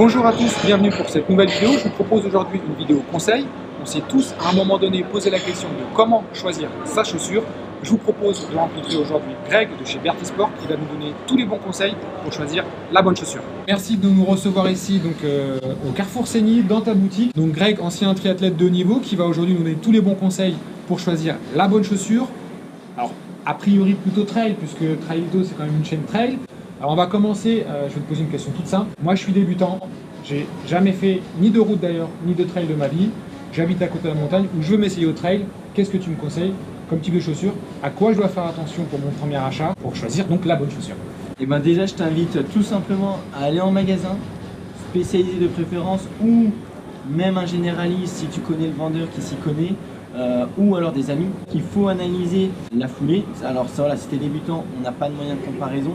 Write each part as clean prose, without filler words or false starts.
Bonjour à tous, bienvenue pour cette nouvelle vidéo. Je vous propose aujourd'hui une vidéo conseil. On s'est tous à un moment donné posé la question de comment choisir sa chaussure. Je vous propose de rencontrer aujourd'hui Greg de chez Berti Sport qui va nous donner tous les bons conseils pour choisir la bonne chaussure. Merci de nous recevoir ici au Carrefour Seigny dans ta boutique. Donc Greg, ancien triathlète de haut niveau qui va aujourd'hui nous donner tous les bons conseils pour choisir la bonne chaussure. Alors a priori plutôt trail puisque Trailito c'est quand même une chaîne trail. Alors on va commencer, je vais te poser une question toute simple. Moi je suis débutant, j'ai jamais fait ni de route d'ailleurs, ni de trail de ma vie. J'habite à côté de la montagne où je veux m'essayer au trail. Qu'est-ce que tu me conseilles comme type de chaussure? À quoi je dois faire attention pour mon premier achat pour choisir donc la bonne chaussure? Et ben déjà je t'invite tout simplement à aller en magasin, spécialisé de préférence, ou même un généraliste si tu connais le vendeur qui s'y connaît. Ou alors des amis, qu'il faut analyser la foulée. Alors ça, voilà, si tu es débutant, on n'a pas de moyen de comparaison.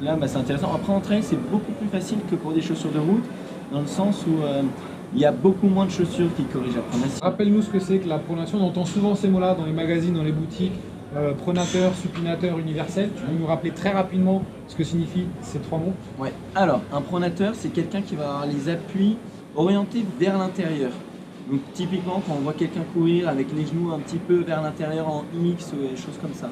Là, c'est intéressant. Après, en trail, c'est beaucoup plus facile que pour des chaussures de route, dans le sens où il y a beaucoup moins de chaussures qui corrigent la pronation. Rappelle-nous ce que c'est que la pronation. On entend souvent ces mots-là dans les magazines, dans les boutiques. Pronateur, supinateur, universel. Tu peux nous rappeler très rapidement ce que signifient ces trois mots? Ouais. Alors, un pronateur, c'est quelqu'un qui va avoir les appuis orientés vers l'intérieur. Donc typiquement quand on voit quelqu'un courir avec les genoux un petit peu vers l'intérieur en X ou des choses comme ça.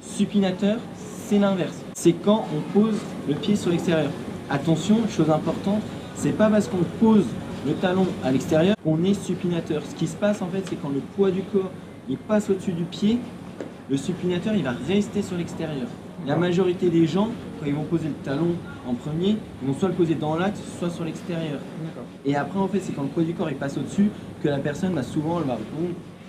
Supinateur, c'est l'inverse. C'est quand on pose le pied sur l'extérieur. Attention, chose importante, c'est pas parce qu'on pose le talon à l'extérieur qu'on est supinateur. Ce qui se passe en fait, c'est quand le poids du corps il passe au-dessus du pied, le supinateur il va rester sur l'extérieur. La majorité des gens, quand ils vont poser le talon en premier, ils vont soit le poser dans l'axe, soit sur l'extérieur. Et après, en fait, c'est quand le poids du corps il passe au-dessus que la personne, souvent,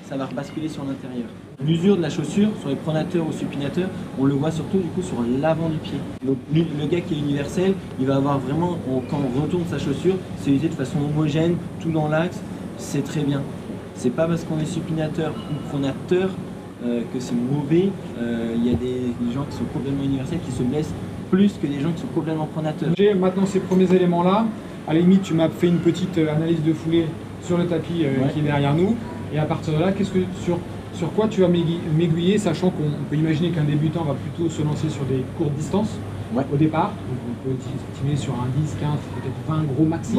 ça va rebasculer sur l'intérieur. L'usure de la chaussure, sur les pronateurs ou supinateurs, on le voit surtout du coup sur l'avant du pied. Donc le gars qui est universel, il va avoir vraiment, quand on retourne sa chaussure, c'est usé de façon homogène, tout dans l'axe, c'est très bien. C'est pas parce qu'on est supinateur ou pronateur que c'est mauvais. Il y a des gens qui sont complètement universels qui se blessent plus que des gens qui sont complètement pronateurs. J'ai maintenant ces premiers éléments-là. À la limite, tu m'as fait une petite analyse de foulée sur le tapis qui est derrière nous. Et à partir de là, sur quoi tu vas m'aiguiller, sachant qu'on peut imaginer qu'un débutant va plutôt se lancer sur des courtes distances au départ. Donc on peut estimer sur un 10, 15, peut-être 20 gros maxi.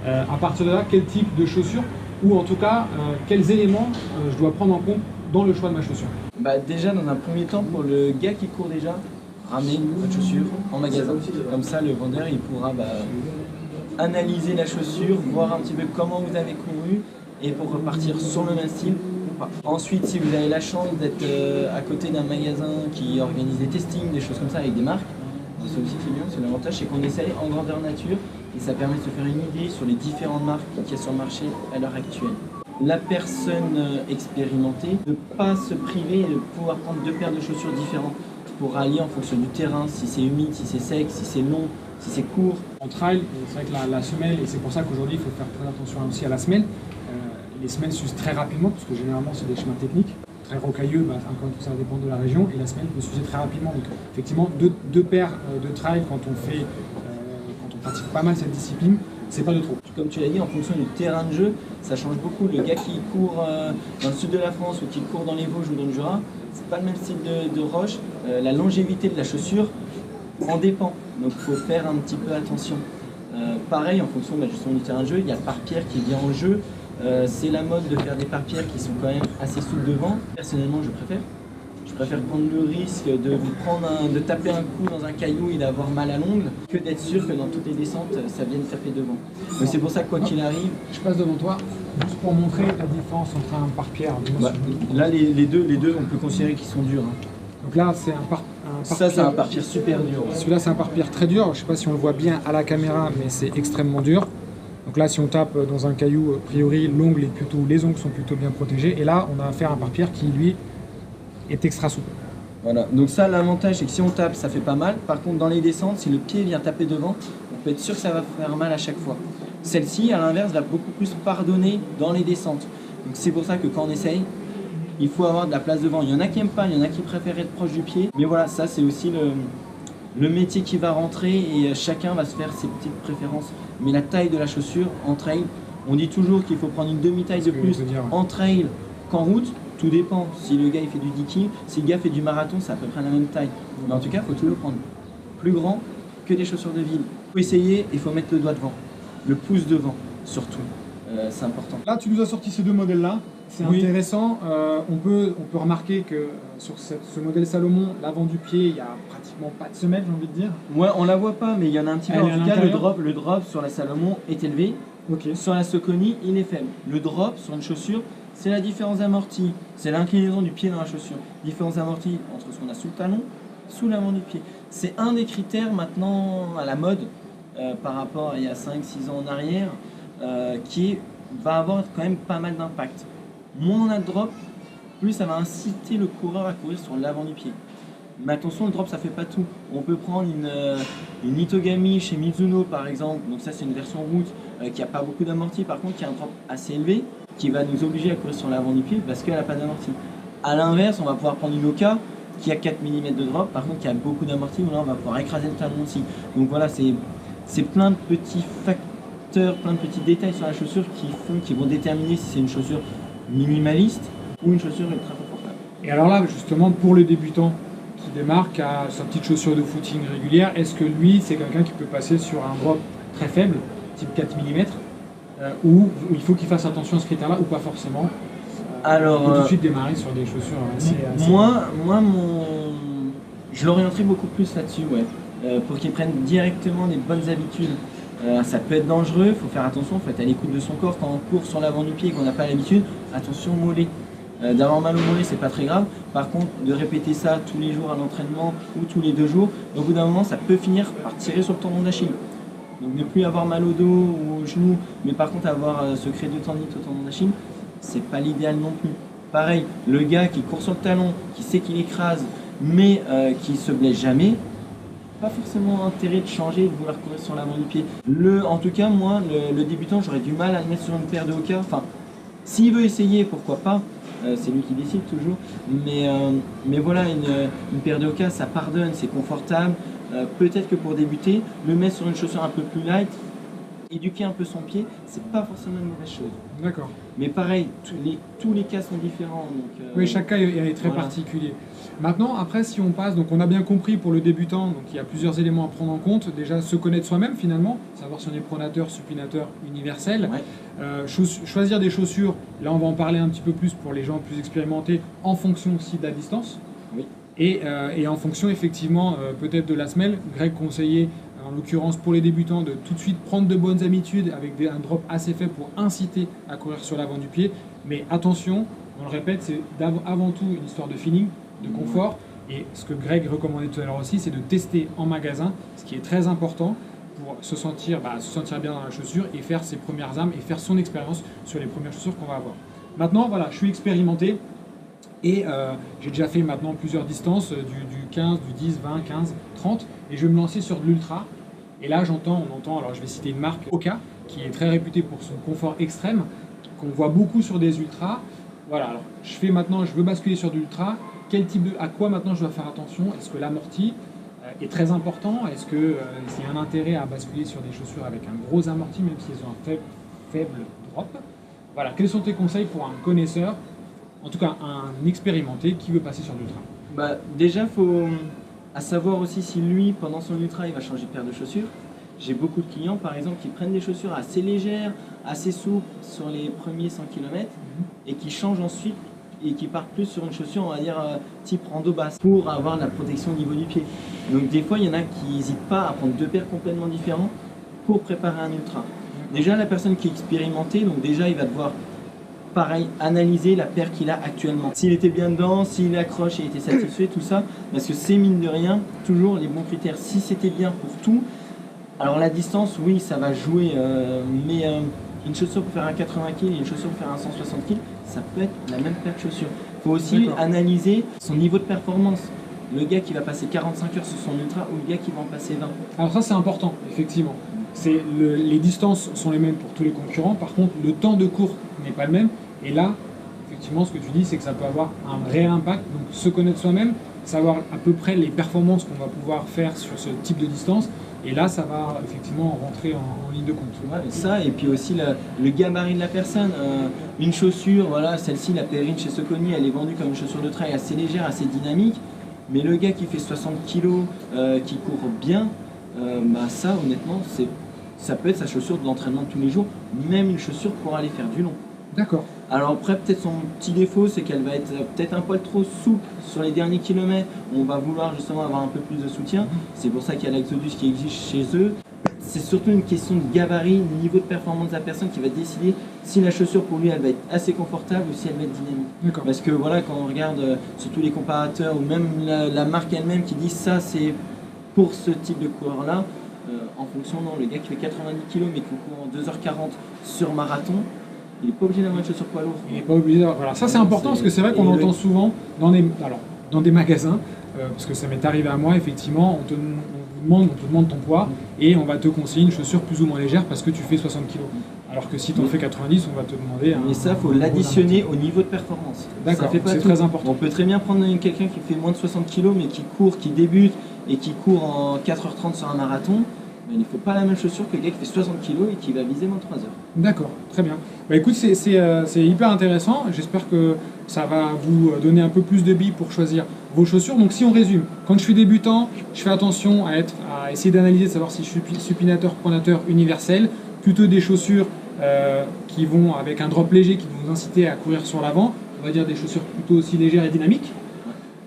À partir de là, quel type de chaussures ou en tout cas, quels éléments je dois prendre en compte dans le choix de ma chaussure? Déjà, dans un premier temps, pour le gars qui court déjà, ramenez votre chaussure en magasin. Comme ça, le vendeur il pourra analyser la chaussure, voir un petit peu comment vous avez couru et pour repartir sur le même style ou pas. Ensuite, si vous avez la chance d'être à côté d'un magasin qui organise des testings, des choses comme ça avec des marques, ça aussi c'est bien, c'est l'avantage, c'est qu'on essaye en grandeur nature et ça permet de se faire une idée sur les différentes marques qu'il y a sur le marché à l'heure actuelle. La personne expérimentée ne pas se priver et de pouvoir prendre deux paires de chaussures différentes pour rallier en fonction du terrain, si c'est humide, si c'est sec, si c'est long, si c'est court. En trail, c'est vrai que la semelle, et c'est pour ça qu'aujourd'hui il faut faire très attention aussi à la semelle, les semelles s'usent très rapidement parce que généralement c'est des chemins techniques, très rocailleux, encore tout ça dépend de la région, et la semelle peut s'user très rapidement. Donc effectivement, deux paires de trail quand on pratique pas mal cette discipline, c'est pas de trop. Comme tu l'as dit, en fonction du terrain de jeu, ça change beaucoup. Le gars qui court dans le sud de la France ou qui court dans les Vosges ou dans le Jura, c'est pas le même style de roche. La longévité de la chaussure en dépend. Donc il faut faire un petit peu attention. Pareil, en fonction justement du terrain de jeu, il y a le pare-pierre qui vient en jeu. C'est la mode de faire des pare-pierres qui sont quand même assez souples devant. Personnellement, je préfère. Je préfère prendre le risque de taper un coup dans un caillou et d'avoir mal à l'ongle que d'être sûr que dans toutes les descentes, ça vienne taper devant. Donc c'est pour ça que quoi qu'il arrive... Je passe devant toi, juste pour montrer la différence entre un pare-pierre. Là, les deux, on peut considérer qu'ils sont durs. Donc là, c'est un pare-pierre. Ça, c'est un pare-pierre super dur. Ouais. Celui-là, c'est un pare-pierre très dur. Je ne sais pas si on le voit bien à la caméra, mais c'est extrêmement dur. Donc là, si on tape dans un caillou, a priori, les ongles sont plutôt bien protégés. Et là, on a affaire à un pare-pierre qui, lui, est extra souple. Voilà, donc ça l'avantage c'est que si on tape ça fait pas mal, par contre dans les descentes si le pied vient taper devant, on peut être sûr que ça va faire mal à chaque fois. Celle-ci à l'inverse va beaucoup plus pardonner dans les descentes, donc c'est pour ça que quand on essaye, il faut avoir de la place devant. Il y en a qui n'aiment pas, il y en a qui préfèrent être proche du pied, mais voilà, ça c'est aussi le métier qui va rentrer et chacun va se faire ses petites préférences. Mais la taille de la chaussure en trail, on dit toujours qu'il faut prendre une demi-taille de plus en trail qu'en route. Tout dépend. Si le gars il fait du 10 kg, si le gars fait du marathon, c'est à peu près la même taille. Mais en tout cas, il faut toujours prendre plus grand que des chaussures de ville. Il faut essayer et il faut mettre le doigt devant. le pouce devant, surtout. C'est important. Là, tu nous as sorti ces deux modèles-là. C'est intéressant. On peut remarquer que sur ce modèle Salomon, l'avant du pied, il n'y a pratiquement pas de semelle, j'ai envie de dire. Ouais, on la voit pas, mais il y en a un petit peu. En tout cas, le drop sur la Salomon est élevé. Okay. Sur la Saucony, il est faible. Le drop sur une chaussure, c'est la différence d'amorti. C'est l'inclinaison du pied dans la chaussure. Différence d'amorti entre ce qu'on a sous le talon, sous l'avant du pied. C'est un des critères maintenant à la mode par rapport à il y a 5-6 ans en arrière, qui va avoir quand même pas mal d'impact. Moins on a de drop, plus ça va inciter le coureur à courir sur l'avant du pied. Mais attention, le drop ça fait pas tout. On peut prendre une Itogami chez Mizuno par exemple, donc ça c'est une version route qui n'a pas beaucoup d'amorti, par contre qui a un drop assez élevé, qui va nous obliger à courir sur l'avant du pied parce qu'elle n'a pas d'amorti. A l'inverse, on va pouvoir prendre une Oka qui a 4 mm de drop, par contre qui a beaucoup d'amorti, où là on va pouvoir écraser le talon aussi. Donc voilà, c'est plein de petits facteurs, plein de petits détails sur la chaussure qui vont déterminer si c'est une chaussure minimaliste ou une chaussure ultra confortable. Et alors là, justement, pour le débutant qui démarre, qui a sa petite chaussure de footing régulière, est-ce que lui, c'est quelqu'un qui peut passer sur un drop très faible, type 4 mm, ou il faut qu'il fasse attention à ce critère-là, ou pas forcément? Alors, tout de suite démarrer sur des chaussures assez je l'orienterai beaucoup plus là-dessus, ouais. Pour qu'il prenne directement des bonnes habitudes. Ça peut être dangereux, il faut faire attention, il faut être à l'écoute de son corps quand on court sur l'avant du pied et qu'on n'a pas l'habitude. Attention au mollet. D'avoir mal au mollet, c'est pas très grave. Par contre, de répéter ça tous les jours à l'entraînement ou tous les 2 jours, au bout d'un moment, ça peut finir par tirer sur le tendon d'Achille. Donc ne plus avoir mal au dos ou au genou, mais par contre avoir ce créneau tendinite au tendon d'Achille, c'est pas l'idéal non plus. Pareil, le gars qui court sur le talon, qui sait qu'il écrase, mais qui se blesse jamais, pas forcément intérêt de changer et de vouloir courir sur l'avant du pied. En tout cas, moi, le débutant, j'aurais du mal à le mettre sur une paire de Hoka. Enfin, s'il veut essayer, pourquoi pas. C'est lui qui décide toujours. Mais voilà, une paire de Hoka, ça pardonne, c'est confortable. Peut-être que pour débuter, le mettre sur une chaussure un peu plus light, éduquer un peu son pied, c'est pas forcément une mauvaise chose. D'accord. Mais pareil, tous les cas sont différents. Donc, oui, chaque cas est très particulier. Maintenant, après, si on passe, donc on a bien compris pour le débutant, donc il y a plusieurs éléments à prendre en compte. Déjà, se connaître soi-même finalement, savoir si on est pronateur, supinateur, universel. Ouais. Choisir des chaussures, là on va en parler un petit peu plus pour les gens plus expérimentés, en fonction aussi de la distance. Oui. Et en fonction effectivement peut-être de la semelle. Greg conseillait en l'occurrence pour les débutants de tout de suite prendre de bonnes habitudes avec un drop assez faible pour inciter à courir sur l'avant du pied. Mais attention, on le répète, c'est avant tout une histoire de feeling, de confort. Et ce que Greg recommandait tout à l'heure aussi, c'est de tester en magasin, ce qui est très important pour se sentir bien dans la chaussure et faire ses premières armes et faire son expérience sur les premières chaussures qu'on va avoir. Maintenant, voilà, je suis expérimenté. Et j'ai déjà fait maintenant plusieurs distances, du 15, du 10, 20, 15, 30, et je vais me lancer sur de l'ultra. Et là on entend, alors je vais citer une marque, Oka, qui est très réputée pour son confort extrême, qu'on voit beaucoup sur des ultras. Voilà, alors je veux basculer sur de l'ultra. À quoi maintenant je dois faire attention? Est-ce que l'amorti est très important? Est-ce qu'il y a un intérêt à basculer sur des chaussures avec un gros amorti, même si elles ont un faible drop? Voilà, quels sont tes conseils pour un connaisseur? En tout cas, un expérimenté qui veut passer sur l'ultra? Déjà, il faut savoir aussi si lui, pendant son ultra, il va changer de paire de chaussures. J'ai beaucoup de clients, par exemple, qui prennent des chaussures assez légères, assez souples sur les premiers 100 km et qui changent ensuite et qui partent plus sur une chaussure, on va dire, type rando basse pour avoir la protection au niveau du pied. Donc des fois, il y en a qui n'hésitent pas à prendre 2 paires complètement différentes pour préparer un ultra. Déjà, la personne qui est expérimentée, donc déjà, il va devoir pareil, analyser la paire qu'il a actuellement. S'il était bien dedans, s'il accroche et était satisfait, tout ça, parce que c'est mine de rien, toujours les bons critères. Si c'était bien pour tout, alors la distance, oui, ça va jouer, mais une chaussure pour faire un 80 kg et une chaussure pour faire un 160 kg, ça peut être la même paire de chaussures. Il faut aussi analyser son niveau de performance. Le gars qui va passer 45 heures sur son ultra ou le gars qui va en passer 20. Alors ça, c'est important, effectivement. Les distances sont les mêmes pour tous les concurrents, par contre, le temps de course n'est pas le même. Et là, effectivement, ce que tu dis, c'est que ça peut avoir un réel impact. Donc, se connaître soi-même, savoir à peu près les performances qu'on va pouvoir faire sur ce type de distance. Et là, ça va effectivement rentrer en ligne de compte. Ouais, ça, et puis aussi le gabarit de la personne. Une chaussure, voilà, celle-ci, la Perrine chez Saucony, elle est vendue comme une chaussure de trail assez légère, assez dynamique. Mais le gars qui fait 60 kg, qui court bien, ça, honnêtement, c'est ça peut être sa chaussure de l'entraînement de tous les jours, même une chaussure pour aller faire du long. D'accord. Alors après, peut-être son petit défaut, c'est qu'elle va être peut-être un poil trop souple sur les derniers kilomètres. On va vouloir justement avoir un peu plus de soutien. C'est pour ça qu'il y a l'Exodus qui existe chez eux. C'est surtout une question de gabarit, de niveau de performance de la personne qui va décider si la chaussure pour lui elle va être assez confortable ou si elle va être dynamique. Parce que voilà, quand on regarde surtout les comparateurs ou même la marque elle-même qui dit ça c'est pour ce type de coureur là, en fonction, non, le gars qui fait 90 kg mais qui court en 2h40 sur marathon, il n'est pas obligé d'avoir une chaussure poids lourd. Il n'est pas obligé d'avoir. Voilà, ça c'est important parce que c'est vrai qu'on entend souvent dans des magasins, parce que ça m'est arrivé à moi, effectivement, on te demande ton poids et on va te conseiller une chaussure plus ou moins légère parce que tu fais 60 kg. Alors que si tu en fais 90, on va te demander. Mais ça, il faut l'additionner au niveau de performance. D'accord, c'est très important. On peut très bien prendre quelqu'un qui fait moins de 60 kg mais qui court, qui débute et qui court en 4h30 sur un marathon. Mais il ne faut pas la même chaussure que le gars qui fait 60 kg et qui va viser moins de 3 heures. D'accord, très bien. Bah écoute, c'est hyper intéressant. J'espère que ça va vous donner un peu plus de billes pour choisir vos chaussures. Donc si on résume, quand je suis débutant, je fais attention à essayer d'analyser, de savoir si je suis supinateur, pronateur, universel. Plutôt des chaussures qui vont avec un drop léger, qui vont vous inciter à courir sur l'avant. On va dire des chaussures plutôt aussi légères et dynamiques.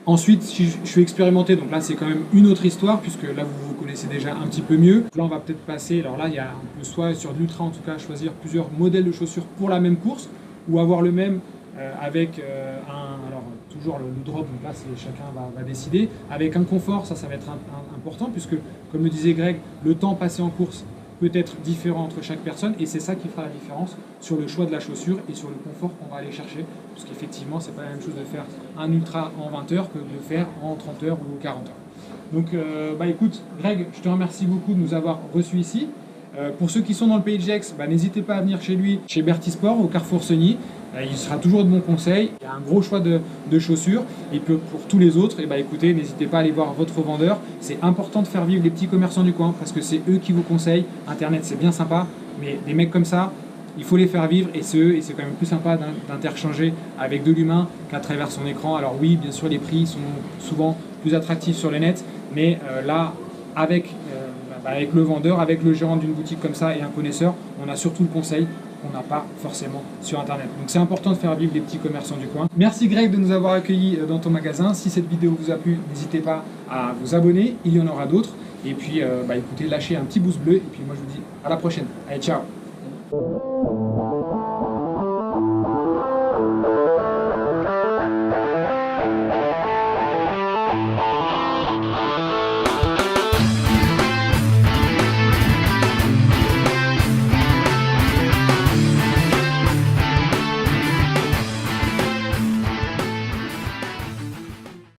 Ensuite, si je suis expérimenté, donc là c'est quand même une autre histoire, puisque là vous connaissez déjà un petit peu mieux. Là on va peut-être passer, alors là il y a un peu soit sur de l'ultra en tout cas, choisir plusieurs modèles de chaussures pour la même course, ou avoir le même avec alors toujours le drop, donc là chacun va décider, avec un confort, ça va être important, puisque comme le disait Greg, le temps passé en course peut être différent entre chaque personne et c'est ça qui fera la différence sur le choix de la chaussure et sur le confort qu'on va aller chercher, parce qu'effectivement c'est pas la même chose de faire un ultra en 20 heures que de le faire en 30 heures ou 40 heures. Donc écoute Greg, je te remercie beaucoup de nous avoir reçus ici. Pour ceux qui sont dans le pays de Gex, n'hésitez pas à venir chez lui, chez Berti Sport, au Carrefour Segny. Il sera toujours de bons conseils. Il y a un gros choix de chaussures. Et pour tous les autres, écoutez, n'hésitez pas à aller voir votre vendeur. C'est important de faire vivre les petits commerçants du coin parce que c'est eux qui vous conseillent. Internet, c'est bien sympa, mais des mecs comme ça, il faut les faire vivre et c'est eux. Et c'est quand même plus sympa d'interchanger avec de l'humain qu'à travers son écran. Alors oui, bien sûr, les prix sont souvent plus attractifs sur les nets, mais là, avec le vendeur, avec le gérant d'une boutique comme ça et un connaisseur, on a surtout le conseil qu'on n'a pas forcément sur Internet. Donc c'est important de faire vivre les petits commerçants du coin. Merci Greg de nous avoir accueillis dans ton magasin. Si cette vidéo vous a plu, n'hésitez pas à vous abonner, il y en aura d'autres. Et puis écoutez, lâchez un petit pouce bleu et puis moi je vous dis à la prochaine. Allez, ciao.